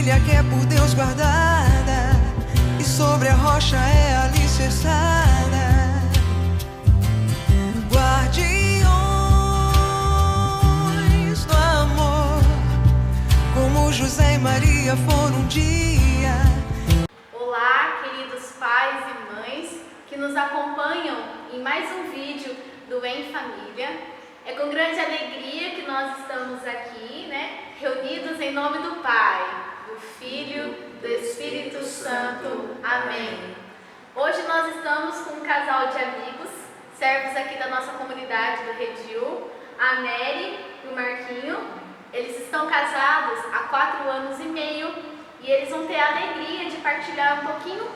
família que é por Deus guardada e sobre a rocha é alicerçada. Guardiões do amor, como José e Maria foram um dia. Olá, queridos pais e mães que nos acompanham em mais um vídeo do Em Família. É com grande alegria que nós estamos aqui, reunidos em nome do Pai, do Filho, do Espírito Santo. Amém. Hoje nós estamos com um casal de amigos, servos aqui da nossa comunidade do Redil, a Nery e o Marquinho. Eles estão casados há 4 anos e meio e eles vão ter a alegria de partilhar um pouquinho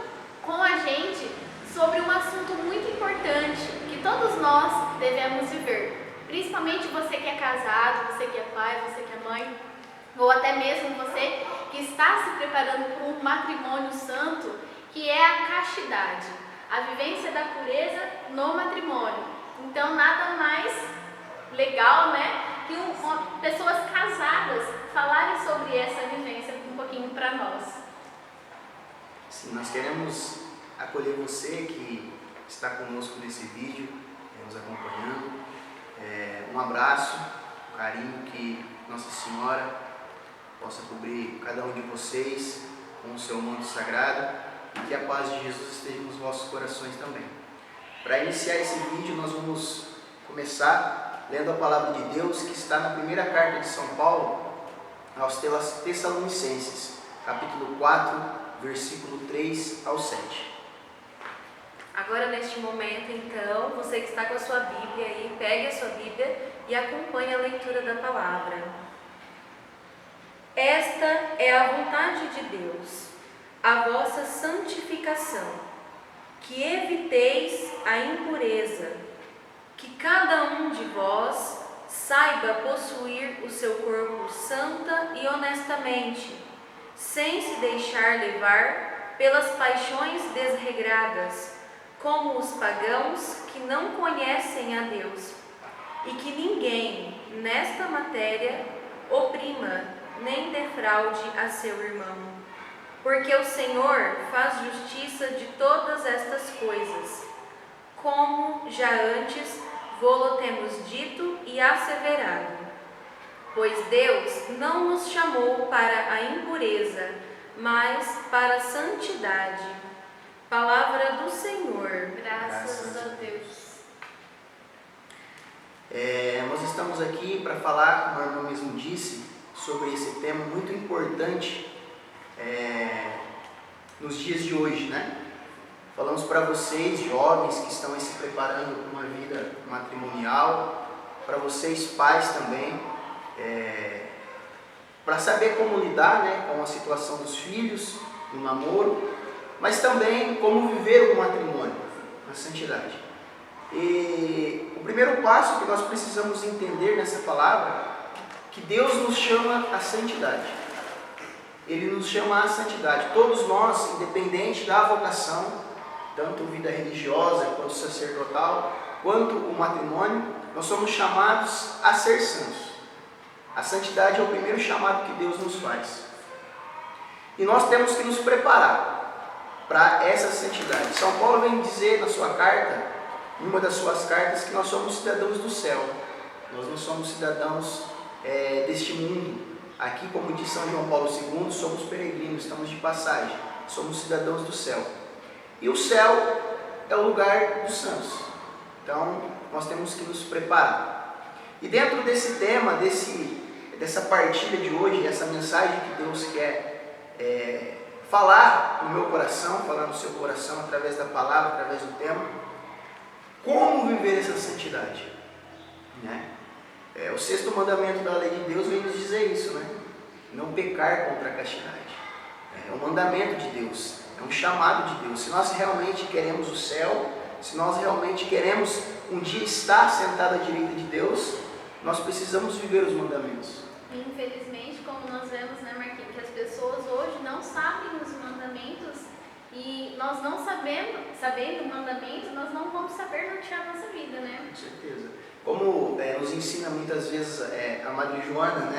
com a gente sobre um assunto muito importante que todos nós devemos viver. Principalmente você que é casado, você que é pai, você que é mãe, ou até mesmo você que está se preparando para um matrimônio santo, que é a castidade, a vivência da pureza no matrimônio. Então, nada mais legal, que pessoas casadas falarem sobre essa vivência um pouquinho para nós. Sim, nós queremos acolher você que está conosco nesse vídeo, nos acompanhando. Um abraço, um carinho, que Nossa Senhora possa cobrir cada um de vocês com o seu manto sagrado e que a paz de Jesus esteja nos vossos corações também. Para iniciar esse vídeo, nós vamos começar lendo a palavra de Deus que está na primeira carta de São Paulo aos Tessalonicenses, capítulo 4, versículo 3 ao 7. Agora, neste momento, então, você que está com a sua Bíblia aí, pegue a sua Bíblia e acompanhe a leitura da palavra. Esta é a vontade de Deus, a vossa santificação, que eviteis a impureza, que cada um de vós saiba possuir o seu corpo santa e honestamente, sem se deixar levar pelas paixões desregradas, como os pagãos que não conhecem a Deus, e que ninguém, nesta matéria, oprima nem defraude a seu irmão. Porque o Senhor faz justiça de todas estas coisas, como já antes vô-lo temos dito e asseverado. Pois Deus não nos chamou para a impureza, mas para a santidade. Palavra do Senhor. Graças a Deus. Nós estamos aqui para falar, como a irmã mesmo disse, sobre esse tema muito importante nos dias de hoje, Falamos para vocês, jovens, que estão aí se preparando para uma vida matrimonial, para vocês, pais também, para saber como lidar com a situação dos filhos, no namoro, mas também como viver o matrimônio, na santidade. E o primeiro passo que nós precisamos entender nessa palavra, que Deus nos chama à santidade. Ele nos chama à santidade. Todos nós, independente da vocação, tanto vida religiosa, quanto sacerdotal, quanto o matrimônio, nós somos chamados a ser santos. A santidade é o primeiro chamado que Deus nos faz. E nós temos que nos preparar para essa santidade. São Paulo vem dizer na sua carta, em uma das suas cartas, que nós somos cidadãos do céu. Nós não somos cidadãos deste mundo. Aqui, como diz São João Paulo II, somos peregrinos, estamos de passagem. Somos cidadãos do céu. E o céu é o lugar dos santos. Então, nós temos que nos preparar. E dentro desse tema, dessa partilha de hoje, essa mensagem que Deus quer falar no meu coração, falar no seu coração, através da palavra, através do tema, como viver essa santidade. O 6º mandamento da lei de Deus vem nos dizer isso, não pecar contra a castidade. É um mandamento de Deus, é um chamado de Deus. Se nós realmente queremos o céu, se nós realmente queremos um dia estar sentado à direita de Deus, nós precisamos viver os mandamentos. Infelizmente, como nós vemos, Marquinhos, que as pessoas hoje não sabem os mandamentos e nós não sabendo o mandamento, nós não vamos saber nortear a nossa vida, Com certeza. Como nos ensina muitas vezes a Madre Joana,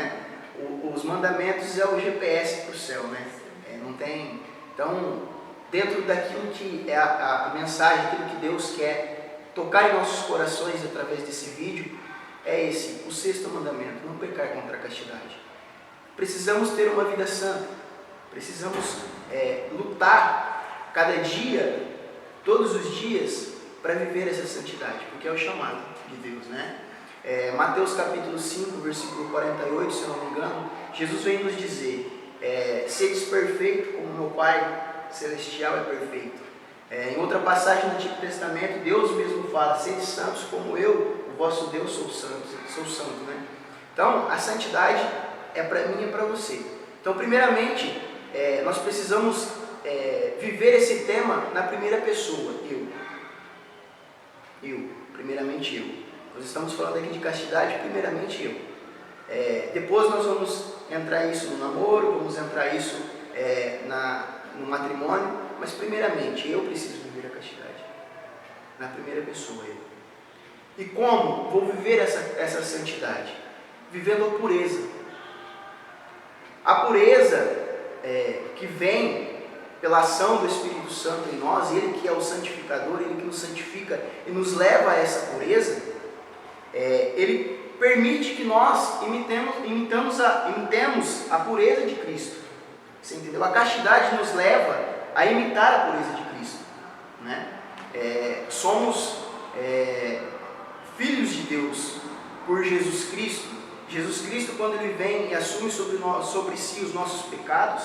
os mandamentos é o GPS para o céu, né? Não tem... Então, dentro daquilo que é a mensagem, aquilo que Deus quer tocar em nossos corações através desse vídeo, é esse, o 6º mandamento: não pecar contra a castidade. Precisamos ter uma vida santa, precisamos lutar cada dia, todos os dias, para viver essa santidade, porque é o chamado de Deus, né? Mateus capítulo 5, versículo 48, se eu não me engano, Jesus vem nos dizer: sedes perfeito como meu Pai Celestial é perfeito. Em outra passagem do Antigo Testamento, Deus mesmo fala: sede santos como eu, o vosso Deus, sou santo, né? Então, a santidade é para mim e para você. Então, primeiramente, nós precisamos viver esse tema na primeira pessoa, primeiramente eu. Nós estamos falando aqui de castidade, primeiramente eu. Depois nós vamos entrar isso no namoro, vamos entrar isso no matrimônio, mas primeiramente eu preciso viver a castidade, na primeira pessoa eu. E como vou viver essa santidade? Vivendo a pureza. A pureza que vem pela ação do Espírito Santo em nós, Ele que é o santificador, Ele que nos santifica e nos leva a essa pureza, Ele permite que nós imitemos a pureza de Cristo. Você entendeu? A castidade nos leva a imitar a pureza de Cristo, né? Somos filhos de Deus por Jesus Cristo. Jesus Cristo, quando Ele vem e assume sobre si os nossos pecados,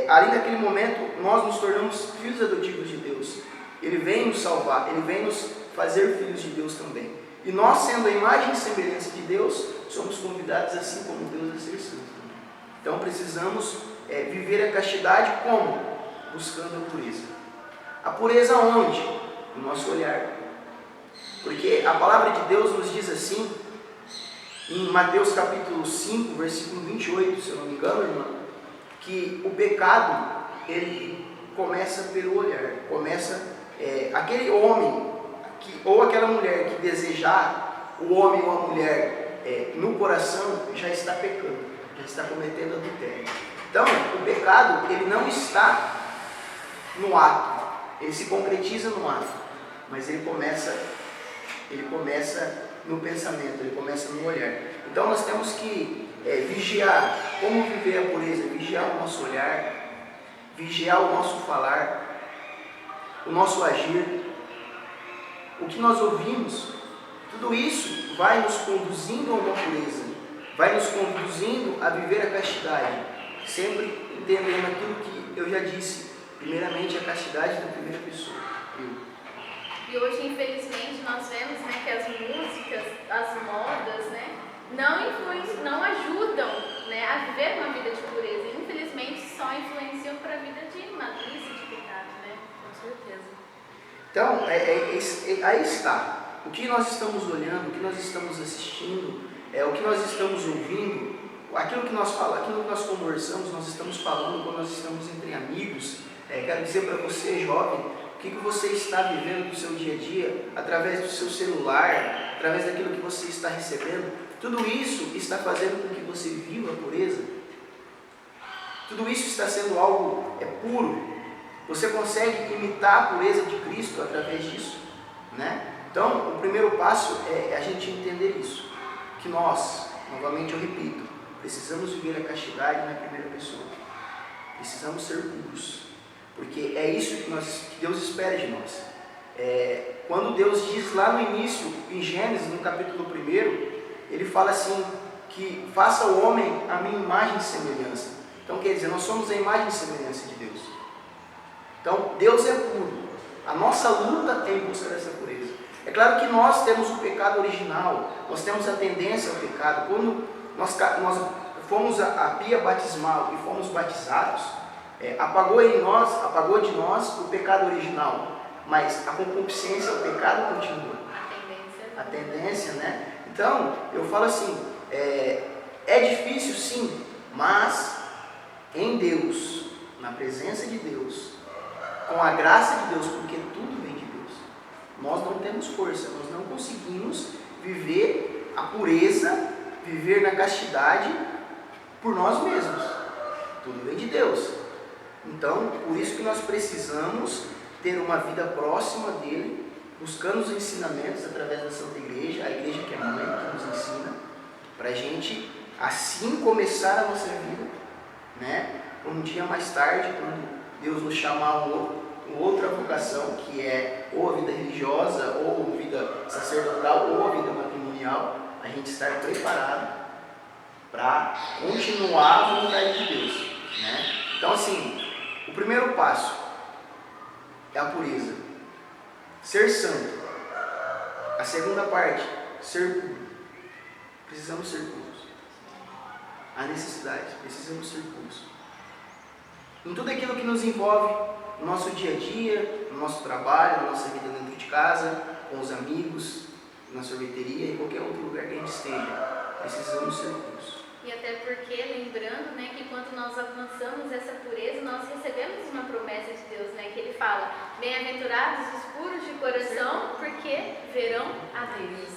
ali naquele momento nós nos tornamos filhos adotivos de Deus. Ele vem nos salvar, Ele vem nos fazer filhos de Deus também. E nós, sendo a imagem e semelhança de Deus, somos convidados, assim como Deus, a ser santos. Então precisamos viver a castidade como? Buscando a pureza. A pureza onde? No nosso olhar. Porque a palavra de Deus nos diz assim, em Mateus capítulo 5, versículo 28, se eu não me engano, irmã, que o pecado, ele começa pelo olhar. Aquele homem ou aquela mulher que desejar o homem ou a mulher no coração, já está pecando, já está cometendo adultério. Então, o pecado, ele não está no ato, ele se concretiza no ato, mas ele começa no pensamento, ele começa no olhar. Então, nós temos que vigiar como viver a pureza, vigiar o nosso olhar, vigiar o nosso falar, o nosso agir, o que nós ouvimos. Tudo isso vai nos conduzindo a uma pureza, vai nos conduzindo a viver a castidade, sempre entendendo aquilo que eu já disse, primeiramente a castidade da primeira pessoa, eu. E hoje, infelizmente, nós vemos, né, que as músicas, as modas, né, não ajudam, né, a viver uma vida de pureza. Infelizmente, só influenciam para a vida de malícia, de pecado, né? Com certeza. Então, aí está. O que nós estamos olhando, o que nós estamos assistindo, o que nós estamos ouvindo, aquilo que nós falamos, aquilo que nós conversamos, nós estamos falando quando nós estamos entre amigos. Quero dizer para você, jovem, o que você está vivendo no seu dia a dia, através do seu celular, através daquilo que você está recebendo. Tudo isso está fazendo com que você viva a pureza. Tudo isso está sendo algo puro. Você consegue imitar a pureza de Cristo através disso, né? Então, o primeiro passo é a gente entender isso, que nós, novamente eu repito, precisamos viver a castidade na primeira pessoa. Precisamos ser puros, porque é isso que Deus espera de nós. Quando Deus diz lá no início, em Gênesis, no capítulo 1, Ele fala assim, que faça o homem a minha imagem e semelhança. Então, quer dizer, nós somos a imagem e semelhança de Deus. Então, Deus é puro. A nossa luta é em busca dessa pureza. É claro que nós temos o pecado original, nós temos a tendência ao pecado. Quando nós fomos à pia batismal e fomos batizados, apagou de nós o pecado original, mas a concupiscência, o pecado continua. A tendência, né? Então, eu falo assim, é difícil sim, mas em Deus, na presença de Deus, com a graça de Deus, porque tudo vem de Deus, nós não temos força, nós não conseguimos viver a pureza, viver na castidade por nós mesmos. Tudo vem de Deus. Então, por isso que nós precisamos ter uma vida próxima dele, buscando os ensinamentos através da Santa Igreja, a igreja que é a mãe que nos ensina, para a gente assim começar a nossa vida, né? Um dia mais tarde, quando Deus nos chamar outra vocação, que é ou a vida religiosa, ou a vida sacerdotal, ou a vida matrimonial, a gente estar preparado para continuar a vontade de Deus, né? Então, assim, o primeiro passo é a pureza, ser santo. A segunda parte, ser puro. Precisamos ser puros. A necessidade, precisamos ser puros. Em tudo aquilo que nos envolve no nosso dia a dia, no nosso trabalho, na nossa vida dentro de casa, com os amigos, na sorveteria, em qualquer outro lugar que a gente esteja, precisamos ser puros. E até porque, lembrando, né, que quando nós alcançamos essa pureza, nós recebemos uma promessa de Deus, né, que Ele fala: bem-aventurados os puros de coração, porque verão a Deus.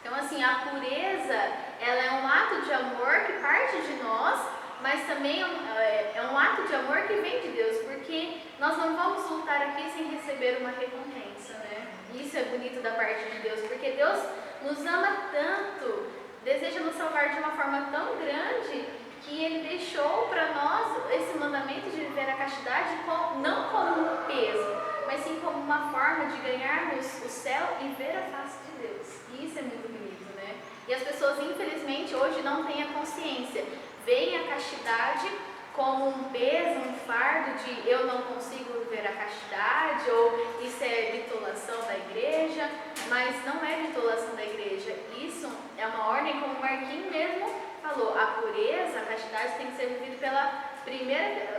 Então, assim, a pureza, ela é um ato de amor que parte de nós, mas também é um ato de amor que vem de Deus, porque nós não vamos voltar aqui sem receber uma recompensa, né? Isso é bonito da parte de Deus, porque Deus nos ama tanto, deseja nos salvar de uma forma tão grande, que Ele deixou para nós esse mandamento de viver a castidade não como um peso, mas sim como uma forma de ganharmos o céu e ver a face de Deus. E isso é muito bonito, né? E as pessoas, infelizmente, hoje não têm a consciência. Veem a castidade como um peso, um fardo de eu não consigo viver a castidade, ou isso é bitolação da igreja, mas não é bitolação da igreja. Isso é uma ordem, como o Marquinhos mesmo falou, a pureza, a castidade tem que ser vivida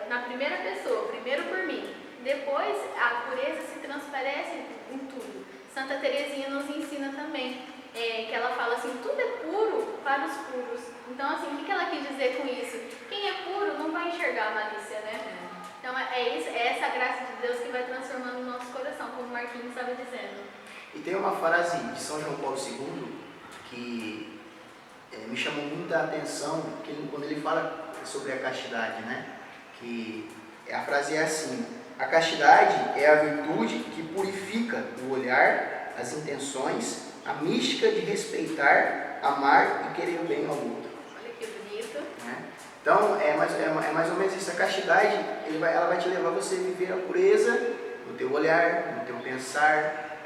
na primeira pessoa, primeiro por mim. Depois a pureza se transparece em tudo. Santa Teresinha nos ensina também, que ela fala assim: tudo é puro para os puros. Então, assim, o que ela quis dizer com isso? Quem é puro não vai enxergar a malícia, né? Então, é essa graça de Deus que vai transformando o nosso coração, como o Marquinhos estava dizendo. E tem uma frase de São João Paulo II que me chamou muita atenção, quando ele fala sobre a castidade, né? Que a frase é assim: a castidade é a virtude que purifica o olhar, as intenções, a mística de respeitar, amar e querer o bem ao outro. Olha que bonito. Então, é mais ou menos isso. A castidade, ela vai te levar a você viver a pureza no teu olhar, no teu pensar,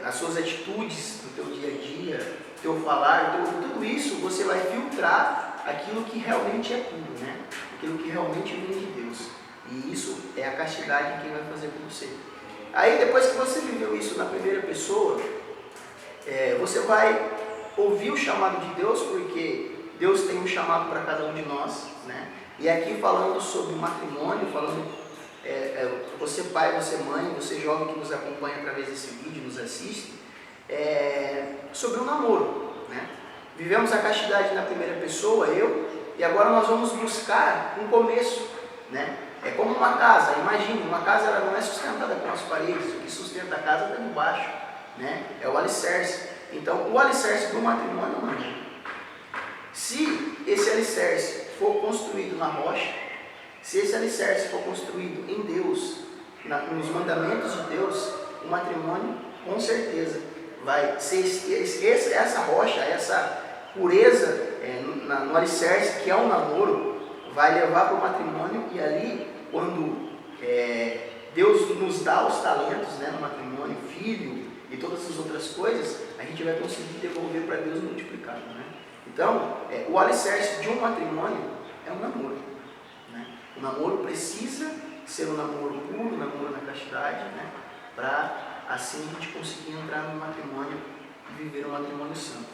nas suas atitudes, no teu dia a dia, no teu falar, tudo isso você vai filtrar aquilo que realmente é puro, né? Aquilo que realmente vem de Deus. E isso é a castidade que vai fazer com você. Aí, depois que você viveu isso na primeira pessoa, você vai ouvir o chamado de Deus, porque Deus tem um chamado para cada um de nós, né? E aqui falando sobre o matrimônio, você pai, você mãe, você jovem que nos acompanha através desse vídeo, nos assiste, sobre o namoro, né? Vivemos a castidade na primeira pessoa, e agora nós vamos buscar um começo, né? É como uma casa. Imagine, uma casa ela não é sustentada pelas paredes, o que sustenta a casa está embaixo, né? É o alicerce. Então, o alicerce do matrimônio é o namoro. Se esse alicerce for construído na rocha, se esse alicerce for construído em Deus, nos mandamentos de Deus, o matrimônio com certeza vai ser essa rocha, essa pureza no alicerce, que é o namoro, vai levar para o matrimônio. E ali, quando Deus nos dá os talentos, né, no matrimônio, filho e todas as outras coisas, a gente vai conseguir devolver para Deus multiplicado, né? Então, o alicerce de um matrimônio é o namoro, né? O namoro precisa ser um namoro puro, um namoro na castidade, né? Para assim a gente conseguir entrar no matrimônio e viver um matrimônio santo.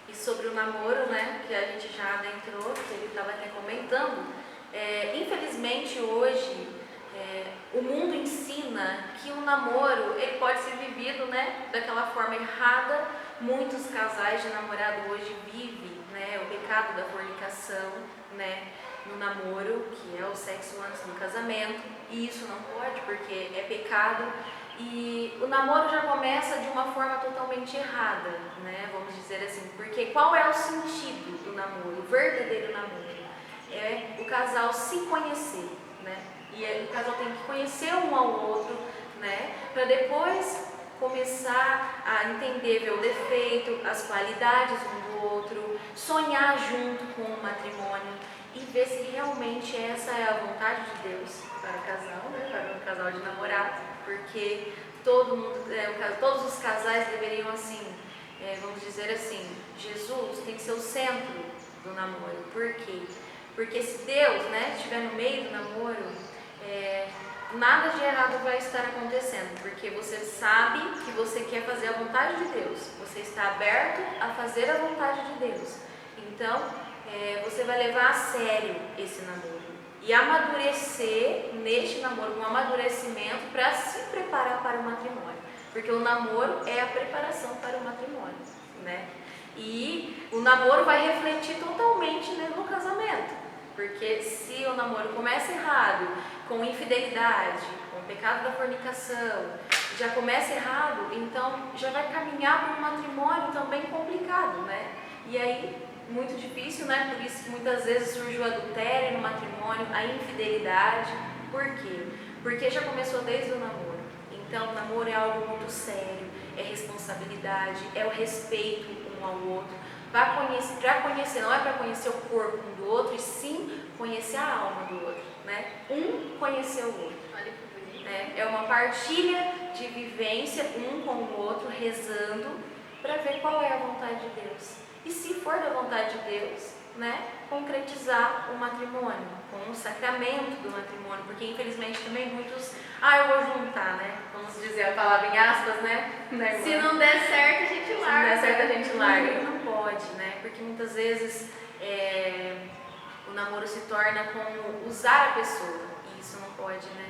E sobre o namoro, né, que a gente já adentrou, que ele estava até comentando, infelizmente hoje o mundo ensina que o namoro ele pode ser vivido, né, daquela forma errada. Muitos casais de namorado hoje vivem, né, o pecado da fornicação, né, no namoro, que é o sexo antes do casamento, e isso não pode porque é pecado. E o namoro já começa de uma forma totalmente errada, né? Vamos dizer assim, porque qual é o sentido do namoro, o verdadeiro namoro? é o casal se conhecer, né? E o casal tem que conhecer um ao outro, né? Para depois começar a entender, ver o defeito, as qualidades um do outro, sonhar junto com o matrimônio e ver se realmente essa é a vontade de Deus para o casal, né? Para um casal de namorados, porque todos os casais deveriam assim, vamos dizer assim, Jesus tem que ser o centro do namoro. Por quê? Porque se Deus, né, estiver no meio do namoro, nada de errado vai estar acontecendo, porque você sabe que você quer fazer a vontade de Deus, você está aberto a fazer a vontade de Deus. Então, você vai levar a sério esse namoro e amadurecer neste namoro, um amadurecimento para se preparar para o matrimônio, porque o namoro é a preparação para o matrimônio, né? E o namoro vai refletir totalmente, né, no casamento, porque se o namoro começa errado, com infidelidade, com o pecado da fornicação, já começa errado, então já vai caminhar para um matrimônio também complicado, né? E aí, muito difícil, né? Por isso que muitas vezes surge o adultério no matrimônio, a infidelidade. Por quê? Porque já começou desde o namoro. Então, o namoro é algo muito sério, é responsabilidade, é o respeito um ao outro. Para conhecer, não é para conhecer o corpo um do outro, e sim conhecer a alma do outro, né? Um conhecer o outro. Olha que bonito. É uma partilha de vivência um com o outro, rezando para ver qual é a vontade de Deus. E se for da vontade de Deus, né, concretizar o matrimônio, com o sacramento do matrimônio, porque infelizmente também muitos, eu vou juntar, né, vamos dizer a palavra em aspas, né, Se não der certo, a gente larga. Se não der certo, a gente larga. E não pode, né, porque muitas vezes o namoro se torna como usar a pessoa, e isso não pode, né.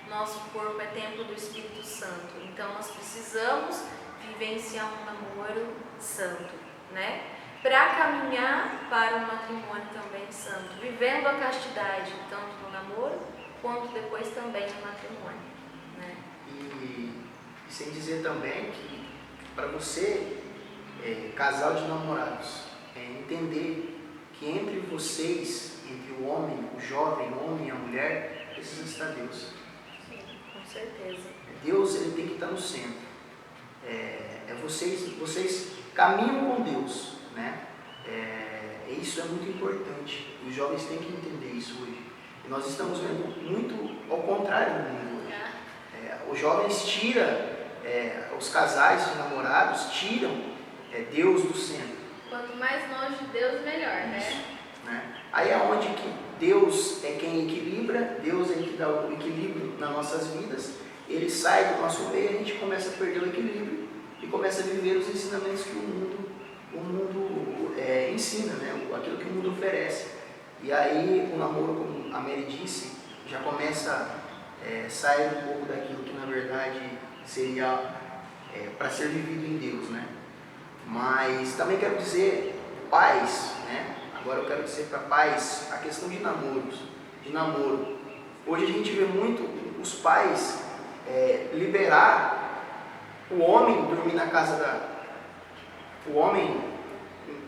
Nosso corpo é templo do Espírito Santo, então nós precisamos vivenciar um namoro santo, né, para caminhar para um matrimônio também santo, vivendo a castidade, tanto no namoro, quanto depois também no matrimônio, né? E sem dizer também que para você, casal de namorados, entender que entre vocês, entre o homem, o jovem, o homem e a mulher, precisa estar Deus. Sim, com certeza. Deus, ele tem que estar no centro. Vocês caminham com Deus, né? Isso é muito importante. Os jovens têm que entender isso hoje. E nós estamos vendo muito ao contrário do mundo hoje. Os jovens tiram, os casais de namorados tiram Deus do centro. Quanto mais longe de Deus, melhor, Isso, né? Aí é onde que Deus é quem equilibra, Deus é que dá o equilíbrio nas nossas vidas. Ele sai do nosso meio e a gente começa a perder o equilíbrio e começa a viver os ensinamentos que o mundo ensina, né? Aquilo que o mundo oferece. E aí o namoro, como a Mary disse, já começa a sair um pouco daquilo que na verdade seria para ser vivido em Deus, né? Mas também quero dizer, pais, né? Agora eu quero dizer para pais a questão de namoro. Hoje a gente vê muito os pais liberar o homem dormir na casa o homem,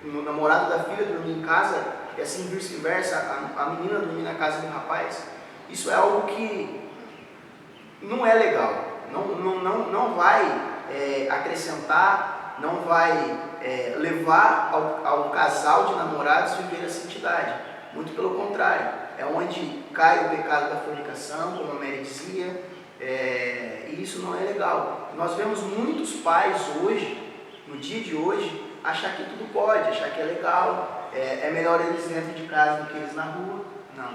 o namorado da filha dormir em casa, e assim vice-versa, a menina dormir na casa do rapaz. Isso é algo que não é legal, não vai acrescentar, não vai levar ao casal de namorados viver a santidade. Muito pelo contrário, é onde cai o pecado da fornicação, como a Mary dizia, e isso não é legal. Nós vemos muitos pais hoje, no dia de hoje, achar que tudo pode, achar que é legal, é melhor eles dentro de casa do que eles na rua. Não.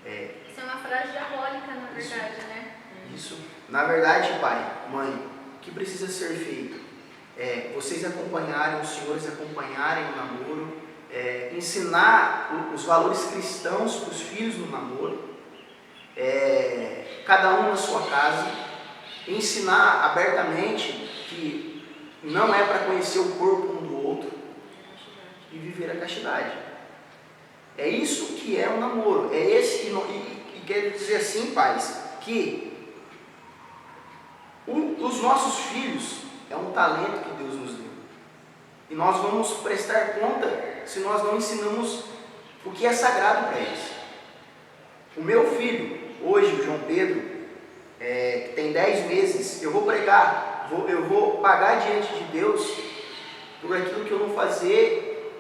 Isso é uma frase diabólica, na verdade, né? Isso. Na verdade, pai, mãe, o que precisa ser feito? Vocês acompanharem, os senhores acompanharem o namoro, ensinar os valores cristãos para os filhos no namoro, cada um na sua casa, ensinar abertamente que não é para conhecer o corpo um do outro e viver a castidade. É isso que é o namoro. E quero dizer assim, pais, que os nossos filhos é um talento que Deus nos deu. E nós vamos prestar conta se nós não ensinamos porque é sagrado para eles. O meu filho, hoje, o João Pedro, que tem 10 meses, eu vou pregar, eu vou pagar diante de Deus por aquilo que eu vou fazer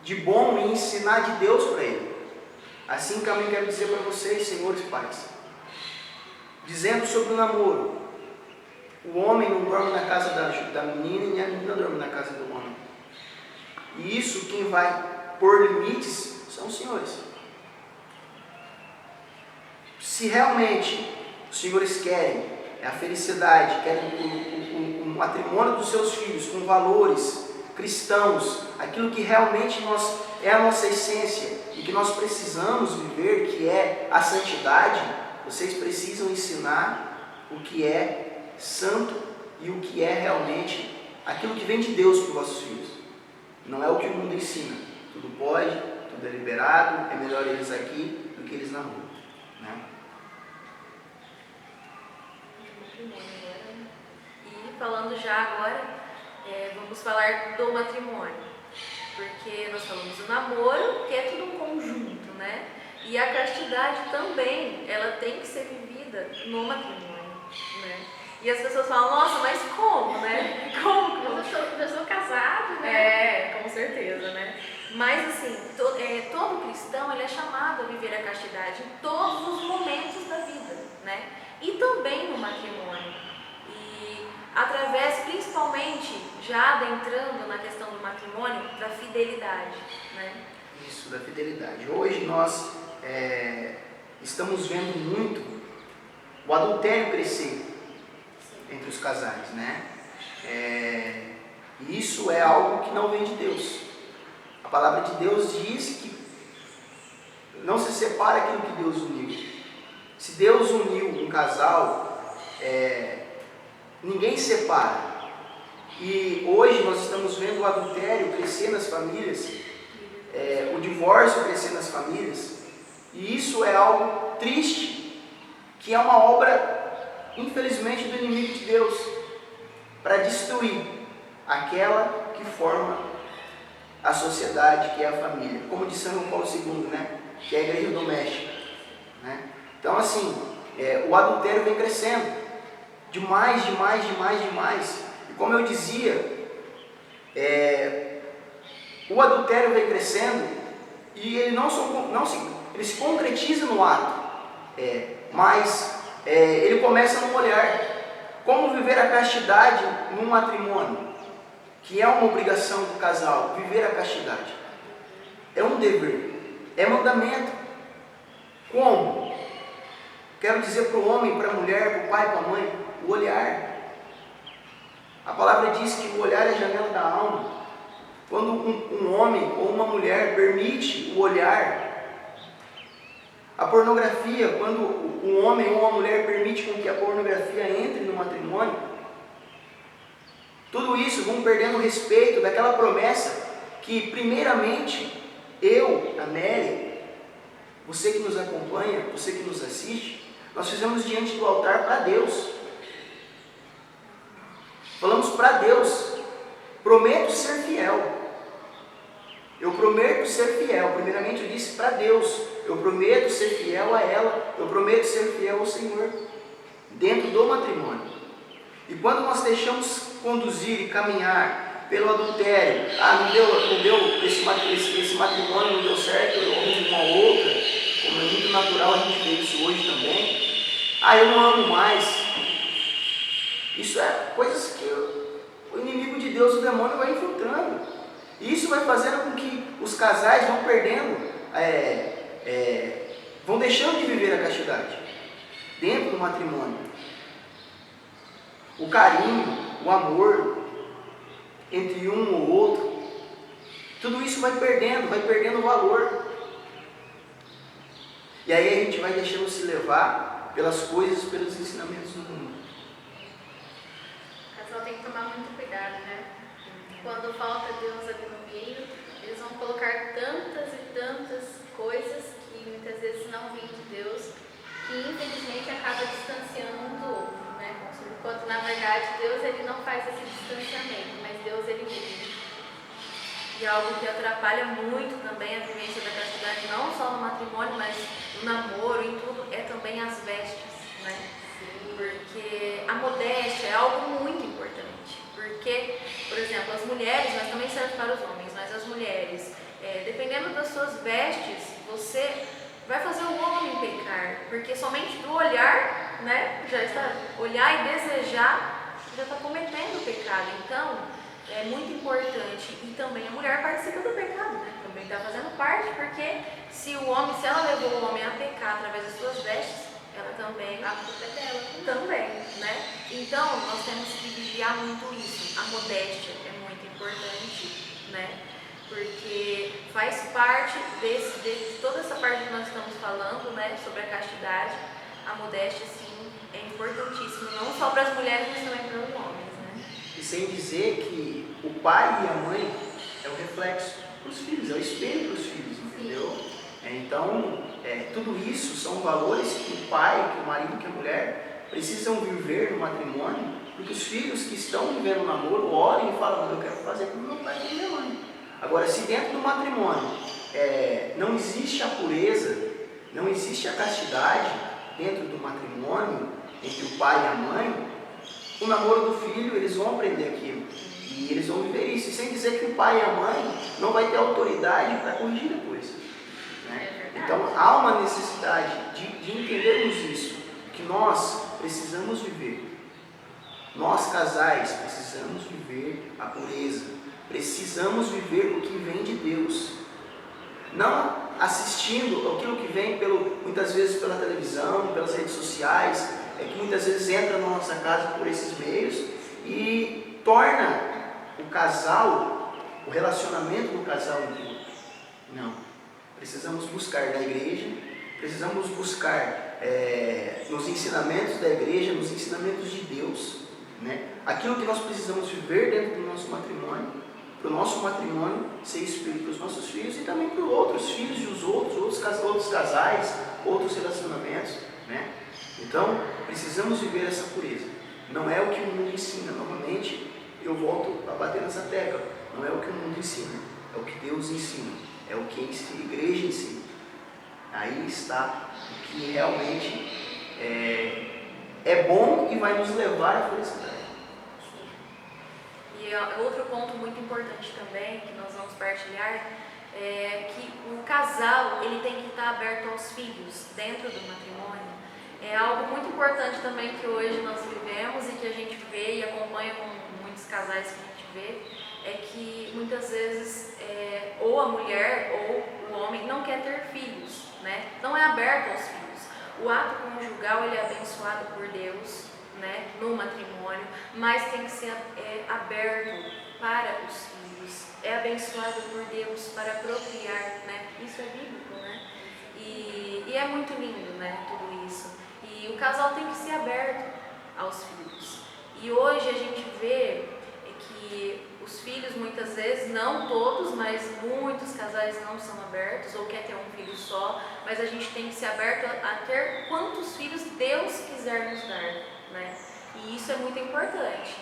de bom e ensinar de Deus para ele. Assim que eu quero dizer para vocês, senhores pais, dizendo sobre o namoro: o homem não dorme na casa da menina e a menina dorme na casa do homem. E isso, quem vai pôr limites são os senhores. Se realmente os senhores querem a felicidade, querem o matrimônio dos seus filhos com valores cristãos, aquilo que realmente é a nossa essência e que nós precisamos viver, que é a santidade, vocês precisam ensinar o que é santo e o que é realmente aquilo que vem de Deus para os vossos filhos. Não é o que o mundo ensina. Tudo pode, tudo é liberado, é melhor eles aqui do que eles na rua, né? E falando já agora, vamos falar do matrimônio, porque nós falamos do namoro, que é tudo um conjunto, né? E a castidade também, ela tem que ser vivida no matrimônio, né? E as pessoas falam: nossa, mas como, né? Como? Eu sou casado, né? Com certeza, né? Mas assim, todo cristão, ele é chamado a viver a castidade em todos os momentos da vida, né? E também no matrimônio. E através, principalmente, já adentrando na questão do matrimônio, da fidelidade, né? Isso, da fidelidade. Hoje nós estamos vendo muito o adultério crescer entre os casais, né? E isso é algo que não vem de Deus. A palavra de Deus diz que não se separa aquilo que Deus uniu. Se Deus uniu um casal, ninguém separa. E hoje nós estamos vendo o adultério crescer nas famílias, o divórcio crescer nas famílias, e isso é algo triste, que é uma obra, infelizmente, do inimigo de Deus, para destruir aquela que forma a sociedade, que é a família. Como disse São Paulo II, né? Que é a igreja doméstica, né? Então, assim, o adultério vem crescendo demais. E como eu dizia, o adultério vem crescendo e ele ele se concretiza no ato, mas ele começa no olhar. Como viver a castidade num matrimônio, que é uma obrigação do casal, viver a castidade. É um dever, é mandamento. Como? Quero dizer para o homem, para a mulher, para o pai, para a mãe, o olhar. A palavra diz que o olhar é a janela da alma. Quando um homem ou uma mulher permite o olhar, a pornografia, quando um homem ou uma mulher permite com que a pornografia entre no matrimônio, tudo isso vão perdendo o respeito daquela promessa que, primeiramente, eu, a Mary, você que nos acompanha, você que nos assiste, nós fizemos diante do altar para Deus. Falamos para Deus: prometo ser fiel. Eu prometo ser fiel. Primeiramente eu disse para Deus: eu prometo ser fiel a ela, eu prometo ser fiel ao Senhor, dentro do matrimônio. E quando nós deixamos conduzir e caminhar pelo adultério, não deu esse matrimônio não deu certo, eu arrumo uma outra, como é muito natural a gente ver isso hoje também. Eu não amo mais. Isso é coisas que o inimigo de Deus, o demônio, vai infiltrando. E isso vai fazendo com que os casais vão perdendo, vão deixando de viver a castidade dentro do matrimônio. O carinho, o amor entre um ou outro, tudo isso vai perdendo valor. E aí a gente vai deixando se levar pelas coisas, pelos ensinamentos do mundo. O casal tem que tomar muito cuidado, né? Quando falta Deus ali no meio, eles vão colocar tantas e tantas coisas que muitas vezes não vêm de Deus, que infelizmente acaba distanciando um do outro, né? Enquanto na verdade Deus ele não faz esse distanciamento, mas Deus ele vive. E algo que atrapalha muito também a vivência da castidade, não só no matrimônio, mas no namoro, em tudo, é também as vestes, né? Porque a modéstia é algo muito importante. Porque, por exemplo, as mulheres, mas também serve para os homens, mas as mulheres, dependendo das suas vestes, você vai fazer o homem pecar. Porque somente do olhar, né? Já está, olhar e desejar, já está cometendo o pecado. Então, é muito importante. E também a mulher participa do pecado, né? Também está fazendo parte, porque se ela levou o homem a pecar através das suas vestes, ela também, A culpa é dela também, né? Então, nós temos que vigiar muito isso. A modéstia é muito importante, né? Porque faz parte de toda essa parte que nós estamos falando, né? Sobre a castidade. A modéstia, sim, é importantíssima, não só para as mulheres, mas também para os homens, né? E sem dizer que o pai e a mãe é o reflexo para os filhos, é o espelho para os filhos, entendeu? Então, tudo isso são valores que o pai, que o marido, que a mulher precisam viver no matrimônio, porque os filhos que estão vivendo o namoro olhem e falam, eu quero fazer como meu pai e minha mãe. Agora, se dentro do matrimônio não existe a pureza, não existe a castidade dentro do matrimônio, entre o pai e a mãe, o namoro do filho, eles vão aprender aquilo. E eles vão viver isso. E sem dizer que o pai e a mãe não vai ter autoridade para corrigir depois. Né? Então, há uma necessidade de entendermos isso, que nós precisamos viver. Nós, casais, precisamos viver a pureza. Precisamos viver o que vem de Deus. Não assistindo aquilo que vem muitas vezes pela televisão, pelas redes sociais, que muitas vezes entra na nossa casa por esses meios e torna o casal, o relacionamento do casal impuro. Não. Precisamos buscar na igreja, precisamos buscar nos ensinamentos da igreja, nos ensinamentos de Deus, né? Aquilo que nós precisamos viver dentro do nosso matrimônio, para o nosso matrimônio ser espelho para os nossos filhos e também para os outros filhos de outros casais, outros relacionamentos, né? Então, precisamos viver essa pureza. Não é o que o mundo ensina. Novamente, eu volto a bater nessa tecla. Não é o que o mundo ensina, é o que Deus ensina, é o que a igreja ensina. Aí está o que realmente é bom e vai nos levar à felicidade. E outro ponto muito importante também, que nós vamos partilhar, é que o casal ele tem que estar aberto aos filhos dentro do matrimônio. É algo muito importante também que hoje nós vivemos e que a gente vê e acompanha com muitos casais que a gente vê, é que muitas vezes ou a mulher ou o homem não quer ter filhos, né? Não é aberto aos filhos. O ato conjugal ele é abençoado por Deus, né? No matrimônio, mas tem que ser aberto para os filhos. É abençoado por Deus para procriar, né? Isso é bíblico, né? E é muito lindo, né? Tudo isso. E o casal tem que ser aberto aos filhos. E hoje a gente vê que os filhos muitas vezes, não todos, mas muitos casais não são abertos ou quer ter um filho só, mas a gente tem que ser aberto a ter quantos filhos Deus quiser nos dar, né? E isso é muito importante.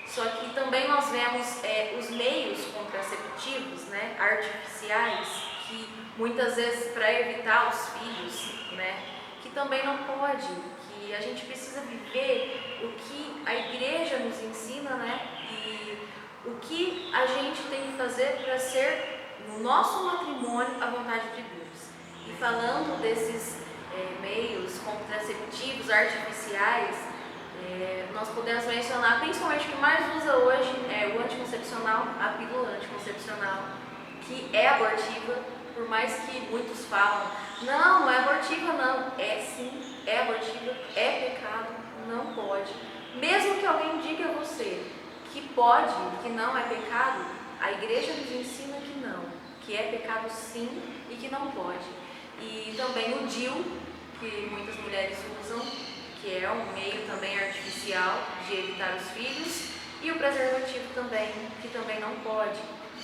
Só que também nós vemos os meios contraceptivos, né, artificiais, que muitas vezes para evitar os filhos, né, que também não pode, que a gente precisa viver o que a igreja nos ensina, né, e o que a gente tem que fazer para ser no nosso matrimônio a vontade de Deus. E falando desses meios contraceptivos artificiais, nós podemos mencionar principalmente o que mais usa hoje é o anticoncepcional, a pílula anticoncepcional, que é abortiva, por mais que muitos falam, não é abortiva não, é sim, é abortiva, é pecado, não pode. Mesmo que alguém diga a você que pode, que não é pecado, a igreja nos ensina que não, que é pecado sim e que não pode. E também o DIU, que muitas mulheres usam, que é um meio também artificial de evitar os filhos, e o preservativo também, que também não pode,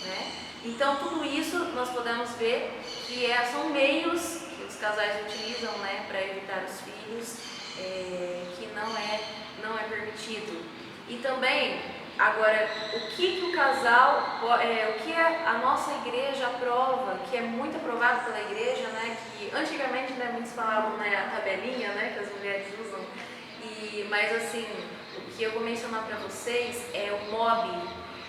né? Então tudo isso nós podemos ver que são meios que os casais utilizam, né, para evitar os filhos, que não é permitido. E também, agora, o que o casal, o que é a nossa igreja aprova, que é muito aprovado pela igreja, né, que antigamente, né, muitos falavam, né, a tabelinha, né, que as mulheres usam, mas assim, o que eu vou mencionar para vocês é o MOB,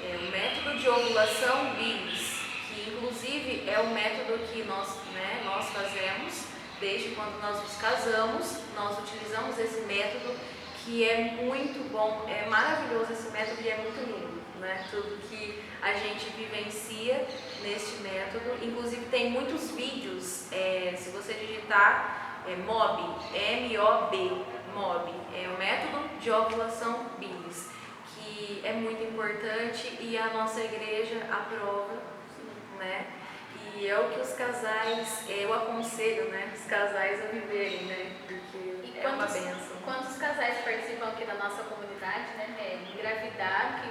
o método de ovulação BILS, que inclusive é o método que nós fazemos desde quando nós nos casamos. Nós utilizamos esse método, que é muito bom, é maravilhoso esse método e é muito lindo, né? Tudo que a gente vivencia neste método. Inclusive tem muitos vídeos, se você digitar MOB, M-O-B, MOB, é o método de ovulação BILS, que é muito importante e a nossa igreja aprova, né? E é o que os casais, eu aconselho, né, os casais a viverem, né, porque é uma bênção. Quantos casais participam aqui da nossa comunidade, né, engravidar,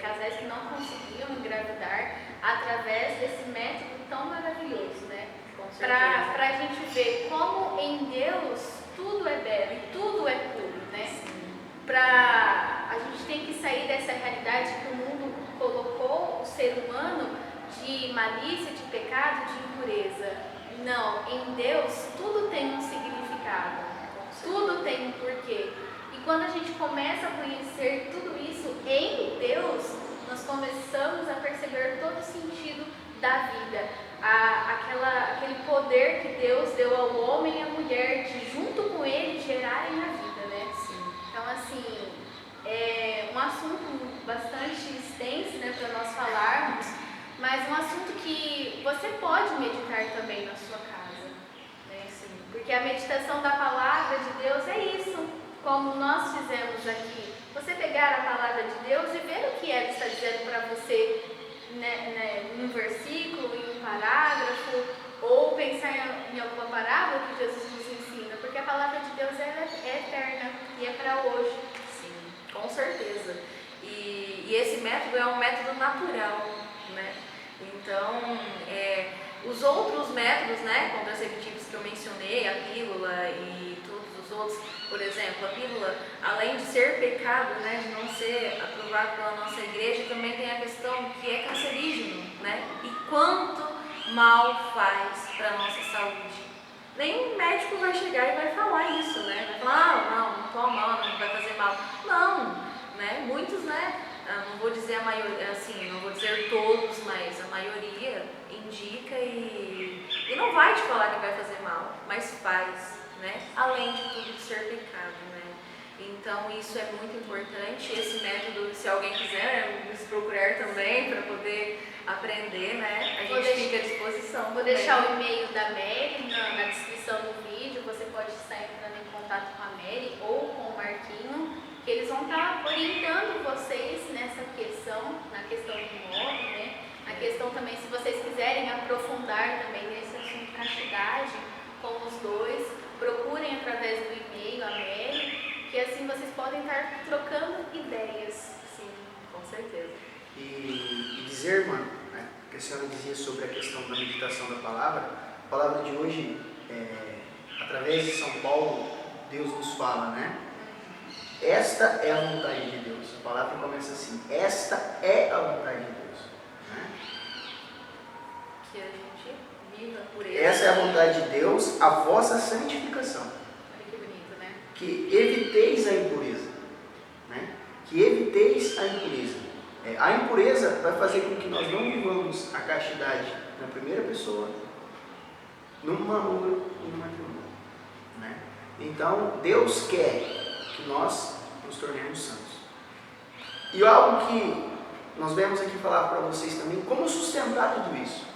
casais que não conseguiam engravidar através desse método tão maravilhoso, né? Para a gente ver como em Deus tudo é belo e tudo é puro, né? A gente tem que sair dessa realidade que o mundo colocou o ser humano de malícia, de pecado, de impureza. Não, em Deus tudo tem um significado, tudo tem um porquê. E quando a gente começa a conhecer tudo isso em Deus, nós começamos a perceber todo o sentido da vida, aquele poder que Deus deu ao homem e à mulher de junto com ele gerarem a vida, né? Sim. Então assim, é um assunto bastante extenso, né, para nós falarmos, mas um assunto que você pode meditar também na sua casa, né? Porque a meditação da palavra de Deus é isso, como nós fizemos aqui. Você pegar a palavra de Deus e ver o que ela está dizendo para você, né, em um versículo, em um parágrafo, ou pensar em alguma parábola que Jesus nos ensina, porque a palavra de Deus é eterna e é para hoje. Sim, com certeza. E esse método é um método natural, né? Então, os outros métodos, né, contraceptivos que eu mencionei, a pílula e todos os outros, por exemplo, a pílula, além de ser pecado, né, de não ser aprovado pela nossa igreja, também tem a questão que é cancerígeno, né? E quanto mal faz para a nossa saúde. Nenhum médico vai chegar e vai falar isso, né? Vai falar, não toma, não vai fazer mal. Não, né? Muitos, né? Não vou dizer a maioria, assim, não vou dizer todos, mas a maioria indica e não vai te falar que vai fazer mal, mas faz, né? Além de tudo de ser pecado, né? Então isso é muito importante. Esse método, se alguém quiser nos procurar também para poder aprender, né? A gente fica à disposição. Vou deixar o e-mail da Mary na descrição do vídeo. Você pode estar entrando em contato com a Mary ou com o Marquinho, que eles vão estar orientando vocês nessa questão, na questão do MOB, né? Na questão também, se vocês quiserem aprofundar também nesse assunto castidade com os dois, procurem através do e-mail a Mary, que assim vocês podem estar trocando ideias. Sim, com certeza. E dizer, irmã, né, que a senhora dizia sobre a questão da meditação da palavra, a palavra de hoje, através de São Paulo, Deus nos fala, né? Esta é a vontade de Deus. A palavra começa assim: esta é a vontade de Deus. Né? Que a gente viva por ele. Essa é a vontade de Deus, a vossa santificação. Olha que bonito, né? Que eviteis a impureza. Né? Que eviteis a impureza. A impureza vai fazer com que nós não vivamos a castidade na primeira pessoa, no namoro e no matrimônio. Né? Então, Deus quer que nós nos tornemos santos. E algo que nós vemos aqui falar para vocês também, como sustentar tudo isso.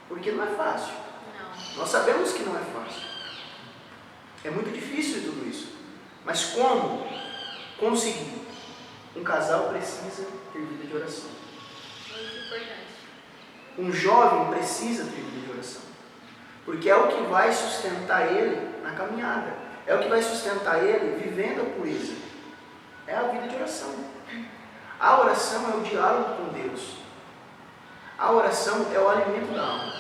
Porque não é fácil. Não. Nós sabemos que não é fácil. É muito difícil tudo isso. Mas como conseguir? Um casal precisa ter vida de oração. Muito importante. Um jovem precisa ter vida de oração. Porque é o que vai sustentar ele na caminhada. É o que vai sustentar ele vivendo a pureza. É a vida de oração. A oração é o diálogo com Deus. A oração é o alimento da alma.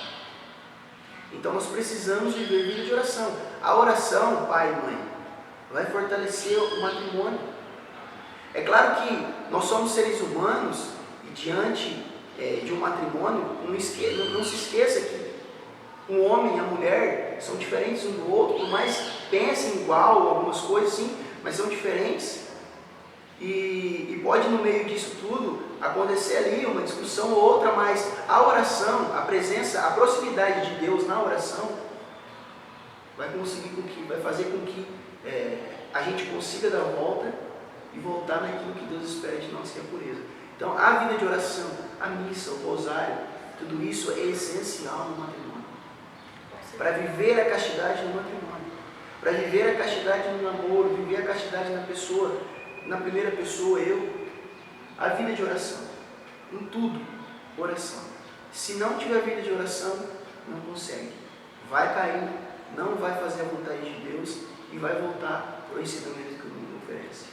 Então nós precisamos viver vida de oração. A oração, pai e mãe, vai fortalecer o matrimônio. É claro que nós somos seres humanos e diante de um matrimônio, não se esqueça que um homem e a mulher são diferentes um do outro, por mais que pensem igual, algumas coisas sim, mas são diferentes. E pode no meio disso tudo acontecer ali uma discussão ou outra, mas a oração, a presença, a proximidade de Deus na oração vai fazer com que a gente consiga dar a volta e voltar naquilo que Deus espera de nós, que é a pureza. Então a vida de oração, a missa, o rosário, tudo isso é essencial no matrimônio. Para viver a castidade no matrimônio, para viver a castidade no namoro, viver a castidade na pessoa, na primeira pessoa, a vida de oração, em tudo, oração. Se não tiver vida de oração, não consegue, vai cair, não vai fazer a vontade de Deus e vai voltar para o ensinamento que o mundo oferece.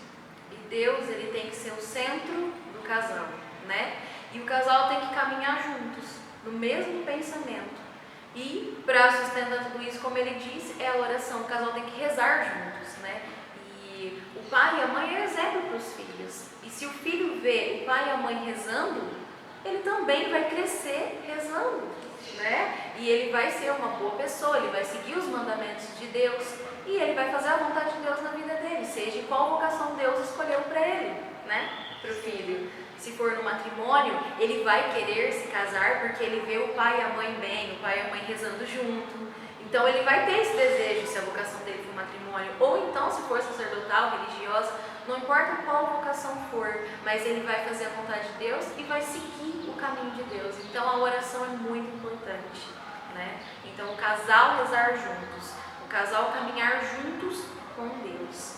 E Deus, ele tem que ser o centro do casal, né? E o casal tem que caminhar juntos, no mesmo pensamento. E para sustentar tudo isso, como ele disse, é a oração. O casal tem que rezar juntos, né? E o pai e a mãe é exemplo para os filhos. E se o filho vê o pai e a mãe rezando, ele também vai crescer rezando, né? E ele vai ser uma boa pessoa, ele vai seguir os mandamentos de Deus e ele vai fazer a vontade de Deus na vida dele, seja qual vocação Deus escolheu para ele, né? Para o filho. Se for no matrimônio, ele vai querer se casar porque ele vê o pai e a mãe bem, o pai e a mãe rezando junto. Então ele vai ter esse desejo se a vocação dele for matrimônio, ou então se for sacerdotal, religiosa, não importa qual vocação for, mas ele vai fazer a vontade de Deus e vai seguir o caminho de Deus. Então a oração é muito importante, né? Então o casal rezar juntos, o casal caminhar juntos com Deus.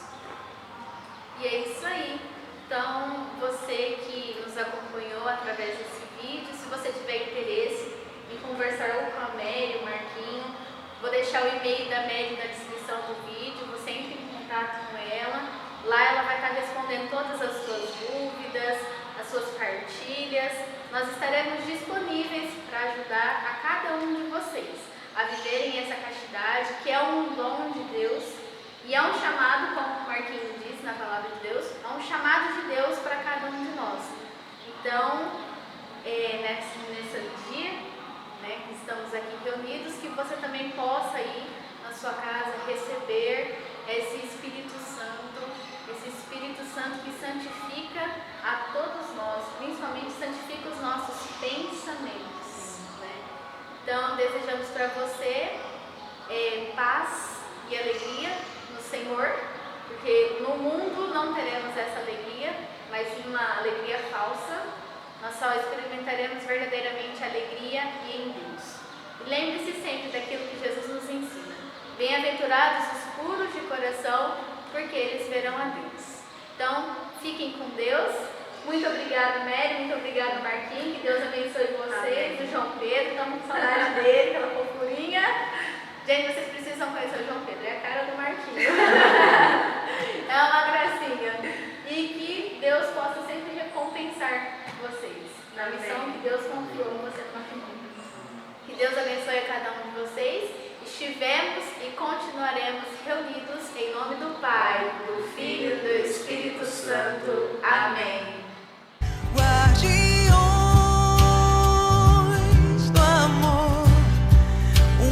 E é isso aí. Então, você que nos acompanhou através desse vídeo, se você tiver interesse em conversar ou com a Mary, o Marquinho, vou deixar o e-mail da Mary na descrição do vídeo, você entra em contato com ela, lá ela vai estar respondendo todas as suas dúvidas, as suas partilhas, nós estaremos disponíveis para ajudar a cada um de vocês a viverem essa castidade, que é um dom de Deus, e é um chamado, como o Marquinho diz na palavra de Deus, é um chamado de Deus para cada um de nós. Então, nesse dia, né, que estamos aqui reunidos, que você também possa ir na sua casa receber esse Espírito Santo que santifica a todos nós, principalmente santifica os nossos pensamentos, né? Então, desejamos para você paz e alegria no Senhor, porque no mundo não teremos essa alegria, mas sim uma alegria falsa. Nós só experimentaremos verdadeiramente alegria em Deus. E lembre-se sempre daquilo que Jesus nos ensina. Bem-aventurados os puros de coração, porque eles verão a Deus. Então, fiquem com Deus. Muito obrigada, Mary. Muito obrigada, Marquinhos. Que Deus abençoe vocês. O João Pedro, estamos com saudade dele, aquela fofurinha. Gente, vocês precisam conhecer o João Pedro. É a cara do Marquinhos. É uma gracinha. E que Deus possa sempre recompensar vocês na missão que Deus confiou em você no matrimônio. Que Deus abençoe a cada um de vocês. Estivemos e continuaremos reunidos em nome do Pai, do Filho e do Espírito Santo. Amém. Guardiões do amor,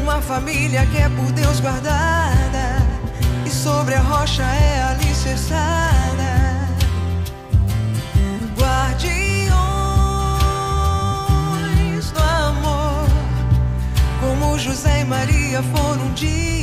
uma família que é por Deus guardada e sobre a rocha é alicerçada. Guardiões do amor, como José e Maria foram um dia.